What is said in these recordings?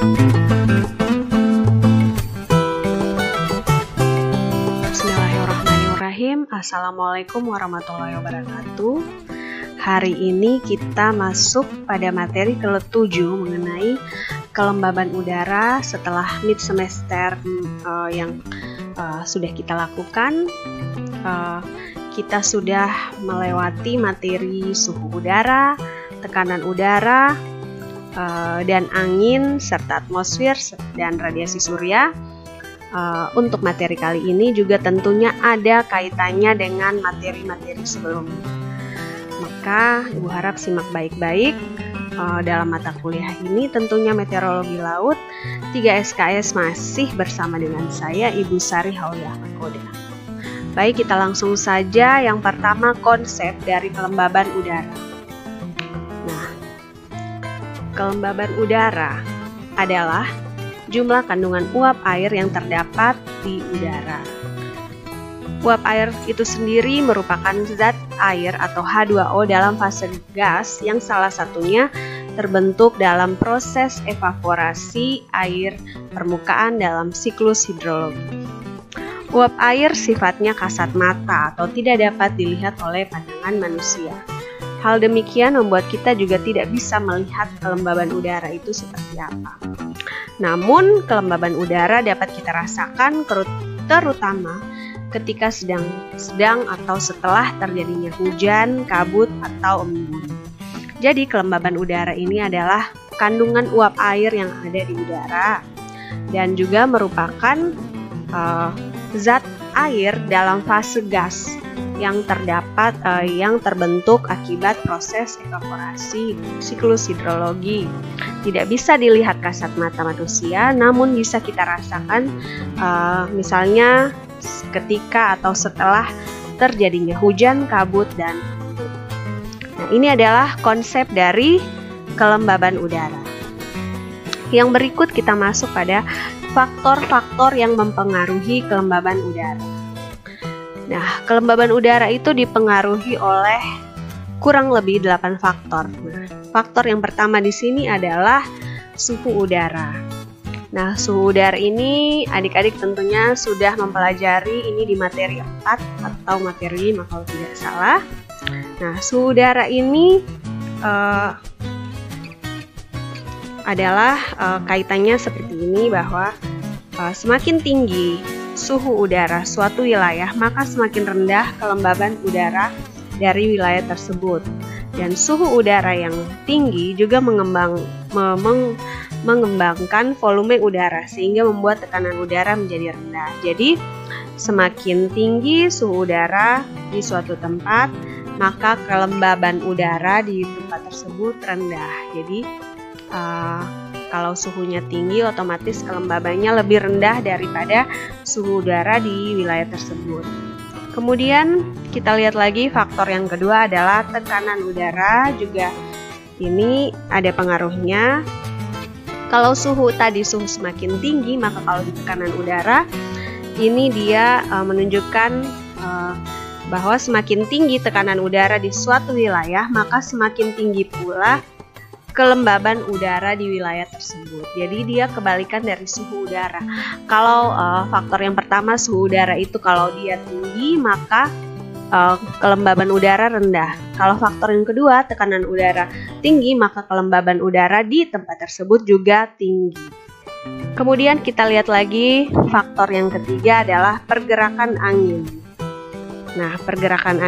Bismillahirrahmanirrahim. Assalamualaikum warahmatullahi wabarakatuh. Hari ini kita masuk pada materi ke-7 mengenai kelembaban udara setelah mid semester yang sudah kita lakukan. Kita sudah melewati materi suhu udara, tekanan udara, dan angin, serta atmosfer dan radiasi surya. Untuk materi kali ini juga tentunya ada kaitannya dengan materi-materi sebelumnya. Maka Ibu harap simak baik-baik dalam mata kuliah ini, tentunya meteorologi laut 3 SKS masih bersama dengan saya Ibu Sari Hauliah Koda. Baik, kita langsung saja. Yang pertama, konsep dari kelembaban udara. Nah, kelembaban udara adalah jumlah kandungan uap air yang terdapat di udara. Uap air itu sendiri merupakan zat air atau H2O dalam fase gas yang salah satunya terbentuk dalam proses evaporasi air permukaan dalam siklus hidrologi. Uap air sifatnya kasat mata atau tidak dapat dilihat oleh pandangan manusia. Hal demikian membuat kita juga tidak bisa melihat kelembaban udara itu seperti apa. Namun, kelembaban udara dapat kita rasakan terutama ketika sedang atau setelah terjadinya hujan, kabut, atau embun. Jadi, kelembaban udara ini adalah kandungan uap air yang ada di udara dan juga merupakan zat air dalam fase gas yang terbentuk akibat proses evaporasi siklus hidrologi. Tidak bisa dilihat kasat mata manusia, namun bisa kita rasakan misalnya ketika atau setelah terjadinya hujan, kabut, dan embun. Nah, ini adalah konsep dari kelembaban udara. Yang berikut kita masuk pada faktor-faktor yang mempengaruhi kelembaban udara. Nah, kelembaban udara itu dipengaruhi oleh kurang lebih 8 faktor. Nah, faktor yang pertama di sini adalah suhu udara. Nah, suhu udara ini adik-adik tentunya sudah mempelajari ini di materi 4 atau materi 5 kalau tidak salah. Nah, suhu udara ini adalah kaitannya seperti ini, bahwa semakin tinggi suhu udara suatu wilayah, maka semakin rendah kelembaban udara dari wilayah tersebut. Dan suhu udara yang tinggi juga mengembangkan volume udara sehingga membuat tekanan udara menjadi rendah. Jadi, semakin tinggi suhu udara di suatu tempat, maka kelembaban udara di tempat tersebut rendah. Jadi, kalau suhunya tinggi, otomatis kelembabannya lebih rendah daripada suhu udara di wilayah tersebut. Kemudian kita lihat lagi faktor yang kedua adalah tekanan udara. Juga ini ada pengaruhnya. Kalau suhu semakin tinggi, maka kalau di tekanan udara ini dia menunjukkan bahwa semakin tinggi tekanan udara di suatu wilayah, maka semakin tinggi pula kelembaban udara di wilayah tersebut. Jadi dia kebalikan dari suhu udara. Kalau faktor yang pertama, suhu udara itu kalau dia tinggi, maka kelembaban udara rendah. Kalau faktor yang kedua, tekanan udara tinggi, maka kelembaban udara di tempat tersebut juga tinggi. Kemudian kita lihat lagi faktor yang ketiga adalah pergerakan angin. Nah, pergerakan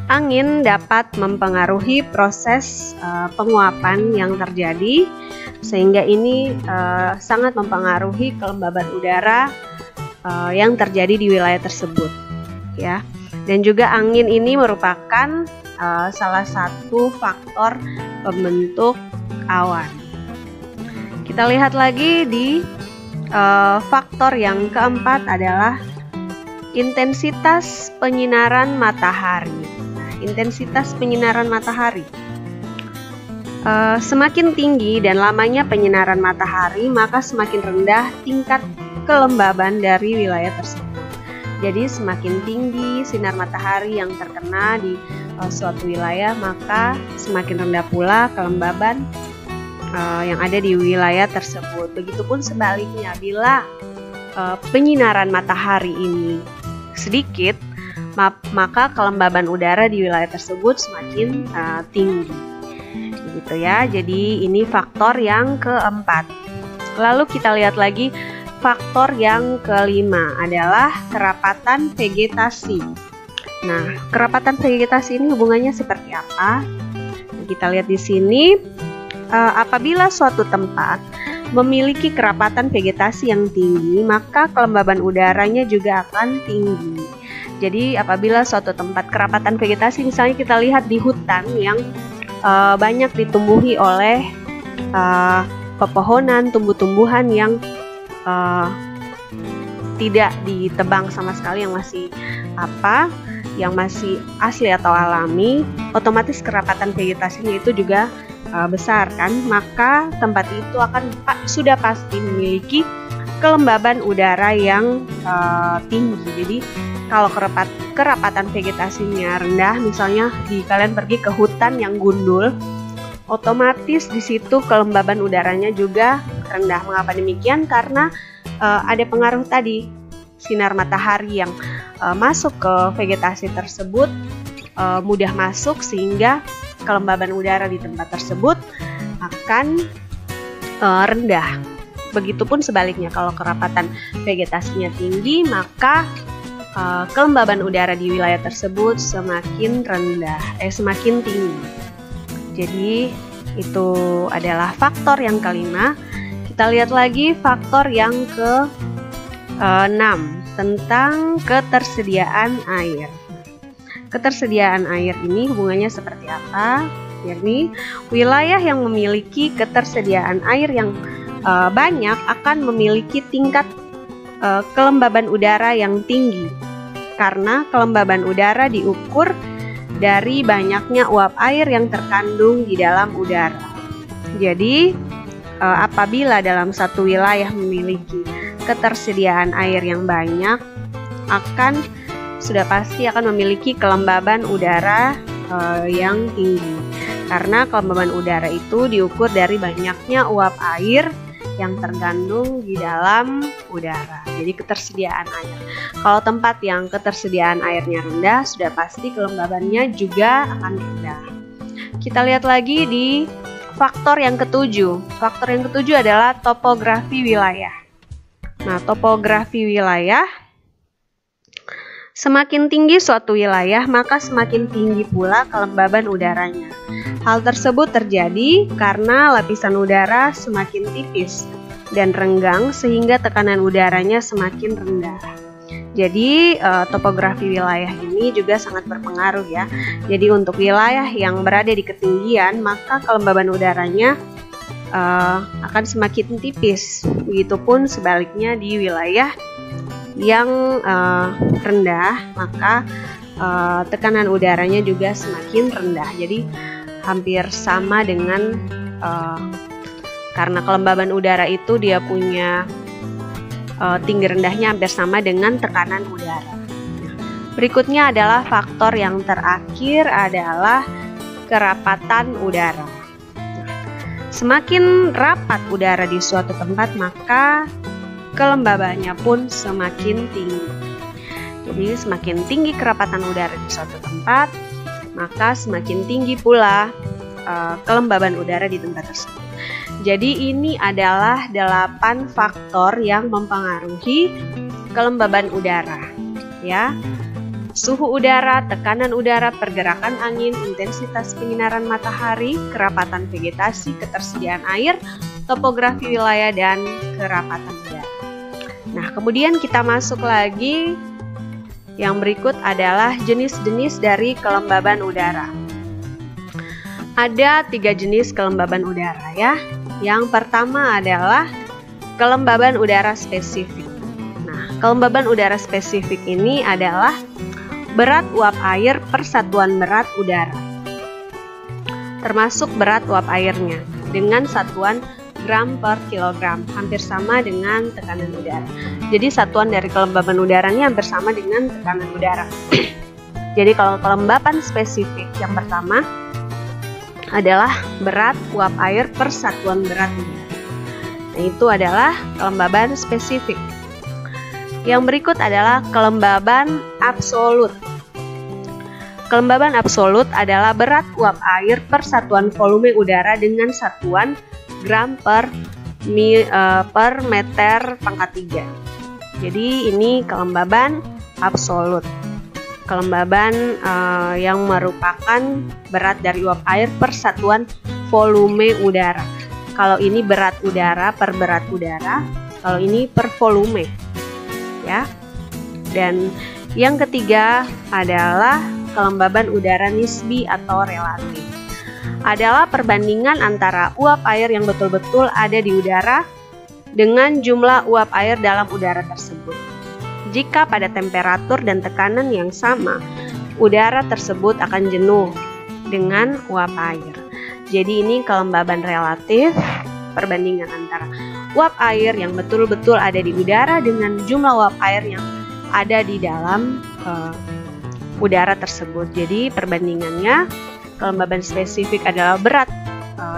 angin dapat mempengaruhi proses penguapan yang terjadi, sehingga ini sangat mempengaruhi kelembaban udara yang terjadi di wilayah tersebut, ya. Dan juga angin ini merupakan salah satu faktor pembentuk awan. Kita lihat lagi di faktor yang keempat adalah intensitas penyinaran matahari. Intensitas penyinaran matahari. Semakin tinggi dan lamanya penyinaran matahari, maka semakin rendah tingkat kelembaban dari wilayah tersebut. Jadi semakin tinggi sinar matahari yang terkena di suatu wilayah, maka semakin rendah pula kelembaban yang ada di wilayah tersebut. Begitupun sebaliknya, bila penyinaran matahari ini sedikit, maka kelembaban udara di wilayah tersebut semakin tinggi. Gitu ya. Jadi ini faktor yang keempat. Lalu kita lihat lagi faktor yang kelima adalah kerapatan vegetasi. Nah, kerapatan vegetasi ini hubungannya seperti apa? Kita lihat di sini, apabila suatu tempat memiliki kerapatan vegetasi yang tinggi, maka kelembaban udaranya juga akan tinggi. Jadi apabila suatu tempat kerapatan vegetasi, misalnya kita lihat di hutan yang banyak ditumbuhi oleh pepohonan, tumbuh-tumbuhan yang tidak ditebang sama sekali, yang masih asli atau alami, otomatis kerapatan vegetasinya itu juga besar kan, maka tempat itu akan sudah pasti memiliki kelembaban udara yang tinggi. Jadi kalau kerapatan vegetasinya rendah, misalnya kalian pergi ke hutan yang gundul, otomatis di situ kelembaban udaranya juga rendah. Mengapa demikian? Karena ada pengaruh tadi, sinar matahari yang masuk ke vegetasi tersebut mudah masuk, sehingga kelembaban udara di tempat tersebut akan rendah. Begitupun sebaliknya, kalau kerapatan vegetasinya tinggi, maka kelembaban udara di wilayah tersebut semakin tinggi. Jadi itu adalah faktor yang kelima. Kita lihat lagi faktor yang ke-6 tentang ketersediaan air. Ketersediaan air ini hubungannya seperti apa? Yakni wilayah yang memiliki ketersediaan air yang banyak akan memiliki tingkat kelembaban udara yang tinggi, karena kelembaban udara diukur dari banyaknya uap air yang terkandung di dalam udara. Jadi apabila dalam satu wilayah memiliki ketersediaan air yang banyak, sudah pasti akan memiliki kelembaban udara yang tinggi, karena kelembaban udara itu diukur dari banyaknya uap air yang terkandung di dalam udara. Jadi ketersediaan air. Kalau tempat yang ketersediaan airnya rendah, sudah pasti kelembabannya juga akan rendah. Kita lihat lagi di faktor yang ketujuh. Faktor yang ketujuh adalah topografi wilayah. Nah, topografi wilayah, semakin tinggi suatu wilayah, maka semakin tinggi pula kelembaban udaranya. Hal tersebut terjadi karena lapisan udara semakin tipis dan renggang, sehingga tekanan udaranya semakin rendah. Jadi topografi wilayah ini juga sangat berpengaruh ya. Jadi untuk wilayah yang berada di ketinggian, maka kelembaban udaranya akan semakin tipis. Begitupun sebaliknya di wilayah yang rendah, maka tekanan udaranya juga semakin rendah. Jadi hampir sama dengan karena kelembaban udara itu dia punya tinggi rendahnya hampir sama dengan tekanan udara. Berikutnya adalah faktor yang terakhir adalah kerapatan udara. Semakin rapat udara di suatu tempat, maka kelembabannya pun semakin tinggi. Jadi semakin tinggi kerapatan udara di suatu tempat, maka semakin tinggi pula kelembaban udara di tempat tersebut. Jadi ini adalah 8 faktor yang mempengaruhi kelembaban udara, ya. Suhu udara, tekanan udara, pergerakan angin, intensitas penyinaran matahari, kerapatan vegetasi, ketersediaan air, topografi wilayah, dan kerapatan udara. Nah, kemudian kita masuk lagi. Yang berikut adalah jenis-jenis dari kelembaban udara. Ada 3 jenis kelembaban udara ya. Yang pertama adalah kelembaban udara spesifik. Nah, kelembaban udara spesifik ini adalah berat uap air per satuan berat udara, termasuk berat uap airnya, dengan satuan gram per kilogram, hampir sama dengan tekanan udara. Jadi satuan dari kelembaban udaranya hampir sama dengan tekanan udara. Jadi kalau kelembaban spesifik yang pertama adalah berat uap air per satuan berat udara. Nah, itu adalah kelembaban spesifik. Yang berikut adalah kelembaban absolut. Kelembaban absolut adalah berat uap air per satuan volume udara dengan satuan gram per meter pangkat 3. Jadi ini kelembaban absolut. Kelembaban yang merupakan berat dari uap air per satuan volume udara. Kalau ini berat udara per berat udara, kalau ini per volume. Ya. Dan yang ketiga adalah kelembaban udara nisbi atau relatif. Adalah perbandingan antara uap air yang betul-betul ada di udara dengan jumlah uap air dalam udara tersebut. Jika pada temperatur dan tekanan yang sama, udara tersebut akan jenuh dengan uap air. Jadi ini kelembaban relatif, perbandingan antara uap air yang betul-betul ada di udara dengan jumlah uap air yang ada di dalam udara tersebut. Jadi perbandingannya, kelembaban spesifik adalah berat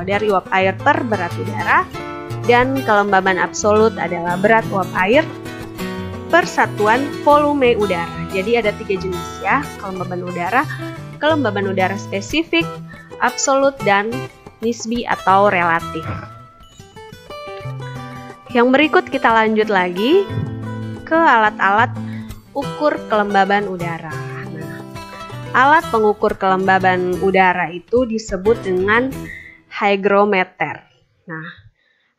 dari uap air per berat udara, dan kelembaban absolut adalah berat uap air per satuan volume udara. Jadi ada 3 jenis ya, kelembaban udara. Kelembaban udara spesifik, absolut, dan nisbi atau relatif. Yang berikut kita lanjut lagi ke alat-alat ukur kelembaban udara. Nah, alat pengukur kelembaban udara itu disebut dengan hygrometer. Nah,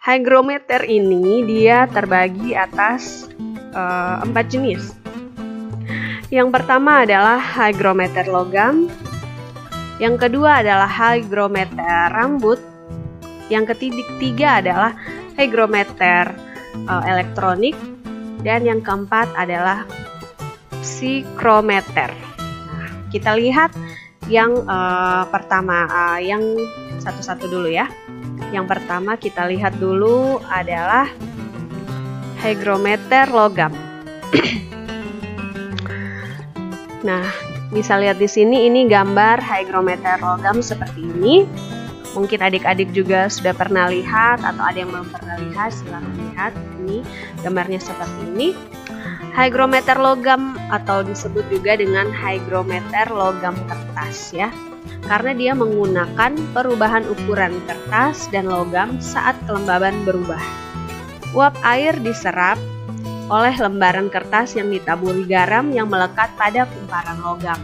hygrometer ini dia terbagi atas 4 jenis. Yang pertama adalah hygrometer logam. Yang kedua adalah hygrometer rambut. Yang ketiga adalah hygrometer elektronik. Dan yang keempat adalah psikrometer. Nah, kita lihat yang pertama, yang satu-satu dulu ya. Yang pertama kita lihat dulu adalah hygrometer logam. Nah, bisa lihat di sini, ini gambar hygrometer logam seperti ini. Mungkin adik-adik juga sudah pernah lihat atau ada yang belum pernah lihat, silahkan lihat. Ini gambarnya seperti ini. Hygrometer logam atau disebut juga dengan hygrometer logam kertas ya. Karena dia menggunakan perubahan ukuran kertas dan logam saat kelembaban berubah. Uap air diserap oleh lembaran kertas yang ditaburi garam yang melekat pada kumparan logam.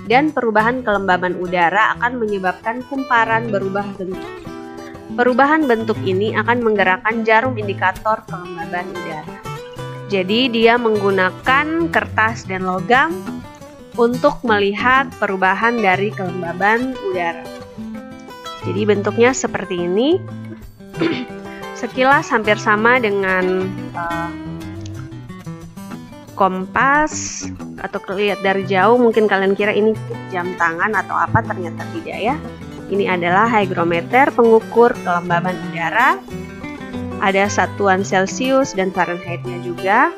Dan perubahan kelembaban udara akan menyebabkan kumparan berubah bentuk. Perubahan bentuk ini akan menggerakkan jarum indikator kelembaban udara. Jadi dia menggunakan kertas dan logam untuk melihat perubahan dari kelembaban udara. Jadi bentuknya seperti ini. Sekilas hampir sama dengan kompas, atau lihat dari jauh mungkin kalian kira ini jam tangan atau apa, ternyata tidak ya. Ini adalah hygrometer pengukur kelembaban udara. Ada satuan Celcius dan Fahrenheit-nya juga.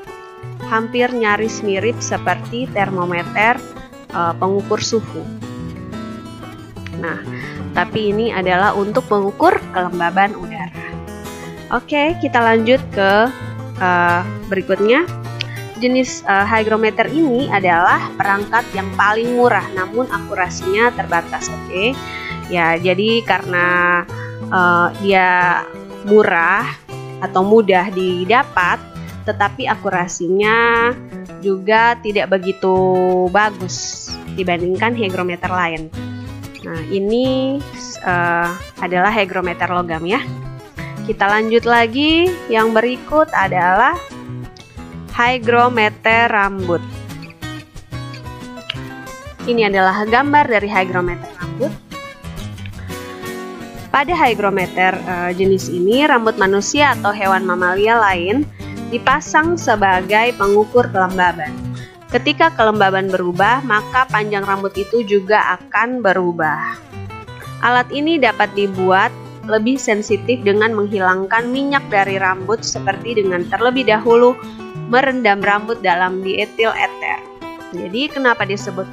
Hampir nyaris mirip seperti termometer pengukur suhu. Nah, tapi ini adalah untuk mengukur kelembaban udara. Oke, kita lanjut ke berikutnya. Jenis hygrometer ini adalah perangkat yang paling murah, namun akurasinya terbatas. Oke, ya, jadi karena dia murah atau mudah didapat, tetapi akurasinya juga tidak begitu bagus dibandingkan hygrometer lain. Nah, ini adalah hygrometer logam ya. Kita lanjut lagi, yang berikut adalah hygrometer rambut. Ini adalah gambar dari hygrometer rambut. Pada hygrometer jenis ini, rambut manusia atau hewan mamalia lain dipasang sebagai pengukur kelembaban. Ketika kelembaban berubah, maka panjang rambut itu juga akan berubah. Alat ini dapat dibuat lebih sensitif dengan menghilangkan minyak dari rambut, seperti dengan terlebih dahulu merendam rambut dalam dietil eter. Jadi kenapa disebut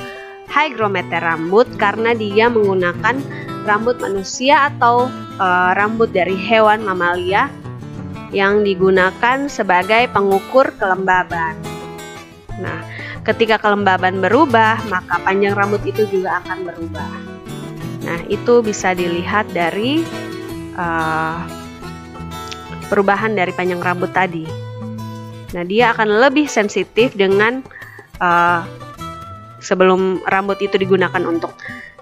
hygrometer rambut? Karena dia menggunakan rambut manusia atau rambut dari hewan mamalia yang digunakan sebagai pengukur kelembaban. Nah, ketika kelembaban berubah, maka panjang rambut itu juga akan berubah. Nah, itu bisa dilihat dari perubahan dari panjang rambut tadi. Nah, dia akan lebih sensitif dengan sebelum rambut itu digunakan untuk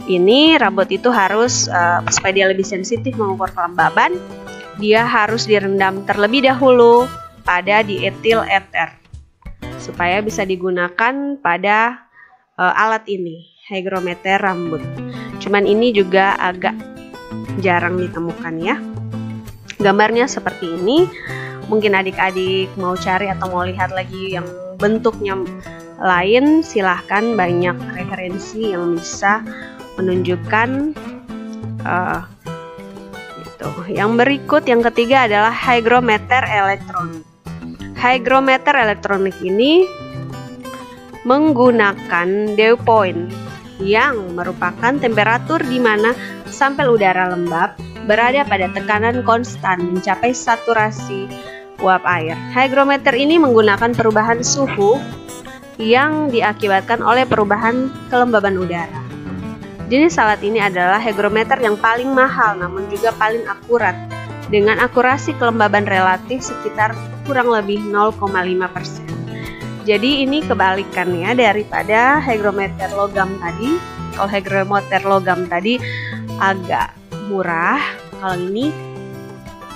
ini, rambut itu harus supaya dia lebih sensitif mengukur kelembaban, dia harus direndam terlebih dahulu pada dietil eter supaya bisa digunakan pada alat ini, hygrometer rambut. Cuman ini juga agak jarang ditemukan ya. Gambarnya seperti ini. Mungkin adik-adik mau cari atau mau lihat lagi yang bentuknya lain, silahkan, banyak referensi yang bisa menunjukkan itu. Yang berikut, yang ketiga adalah hygrometer elektronik. Hygrometer elektronik ini menggunakan dew point yang merupakan temperatur di mana sampel udara lembab berada pada tekanan konstan mencapai saturasi uap air. Hygrometer ini menggunakan perubahan suhu yang diakibatkan oleh perubahan kelembaban udara. Jenis alat ini adalah hygrometer yang paling mahal namun juga paling akurat, dengan akurasi kelembaban relatif sekitar kurang lebih 0,5%. Jadi ini kebalikannya daripada hygrometer logam tadi. Kalau hygrometer logam tadi agak murah, kalau ini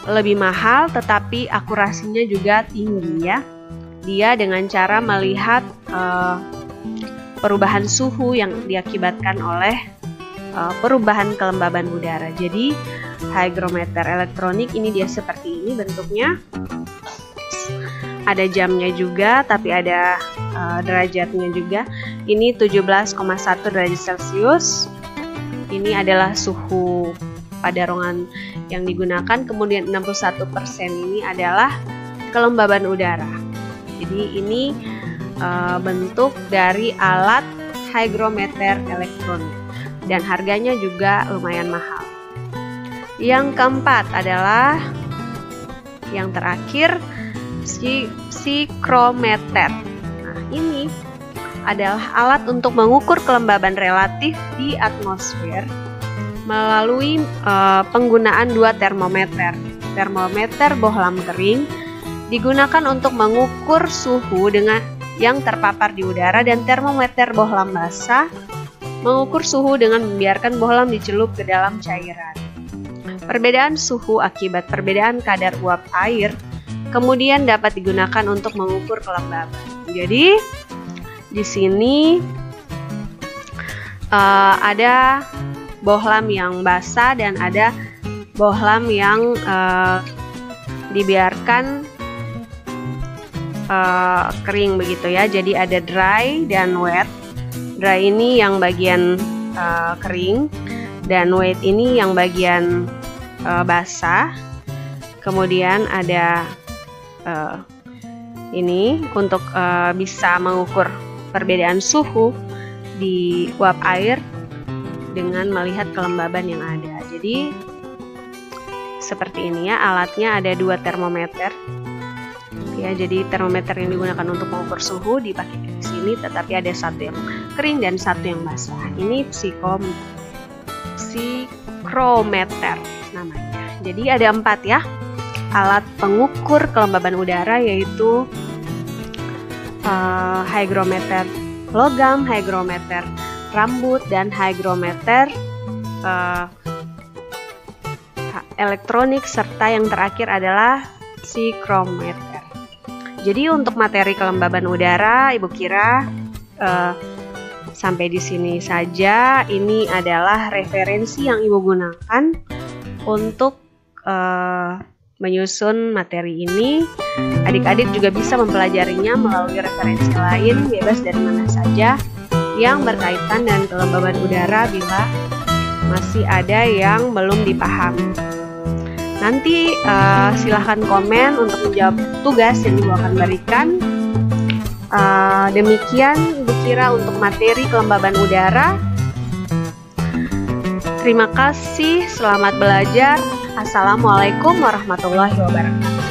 lebih mahal tetapi akurasinya juga tinggi ya. Dia dengan cara melihat perubahan suhu yang diakibatkan oleh perubahan kelembaban udara. Jadi hygrometer elektronik ini dia seperti ini bentuknya. Ada jamnya juga, tapi ada derajatnya juga. Ini 17,1 derajat Celcius. Ini adalah suhu pada ruangan yang digunakan. Kemudian 61% ini adalah kelembaban udara. Jadi ini bentuk dari alat hygrometer elektronik dan harganya juga lumayan mahal. Yang keempat adalah yang terakhir, psikrometer. Nah, ini adalah alat untuk mengukur kelembaban relatif di atmosfer melalui penggunaan dua termometer. Termometer bohlam kering digunakan untuk mengukur suhu dengan yang terpapar di udara, dan termometer bohlam basah mengukur suhu dengan membiarkan bohlam dicelup ke dalam cairan. Perbedaan suhu akibat perbedaan kadar uap air kemudian dapat digunakan untuk mengukur kelembaban. Jadi di sini ada bohlam yang basah dan ada bohlam yang dibiarkan kering begitu ya. Jadi ada dry dan wet. Dry ini yang bagian kering dan wet ini yang bagian basah. Kemudian ada ini untuk bisa mengukur perbedaan suhu di uap air dengan melihat kelembaban yang ada. Jadi seperti ini ya, alatnya ada dua termometer. Ya, jadi termometer yang digunakan untuk mengukur suhu dipakai di sini, tetapi ada satu yang kering dan satu yang basah. Ini psikrometer namanya. Jadi ada 4 ya alat pengukur kelembaban udara, yaitu hygrometer logam, hygrometer rambut, dan hygrometer elektronik, serta yang terakhir adalah psikrometer. Jadi untuk materi kelembaban udara, Ibu kira sampai di sini saja. Ini adalah referensi yang Ibu gunakan untuk menyusun materi ini. Adik-adik juga bisa mempelajarinya melalui referensi lain, bebas dari mana saja, yang berkaitan dengan kelembaban udara bila masih ada yang belum dipahami. Nanti silahkan komen untuk menjawab tugas yang Ibu akan berikan. Demikian Ibu kira untuk materi kelembaban udara. Terima kasih, selamat belajar. Assalamualaikum warahmatullahi wabarakatuh.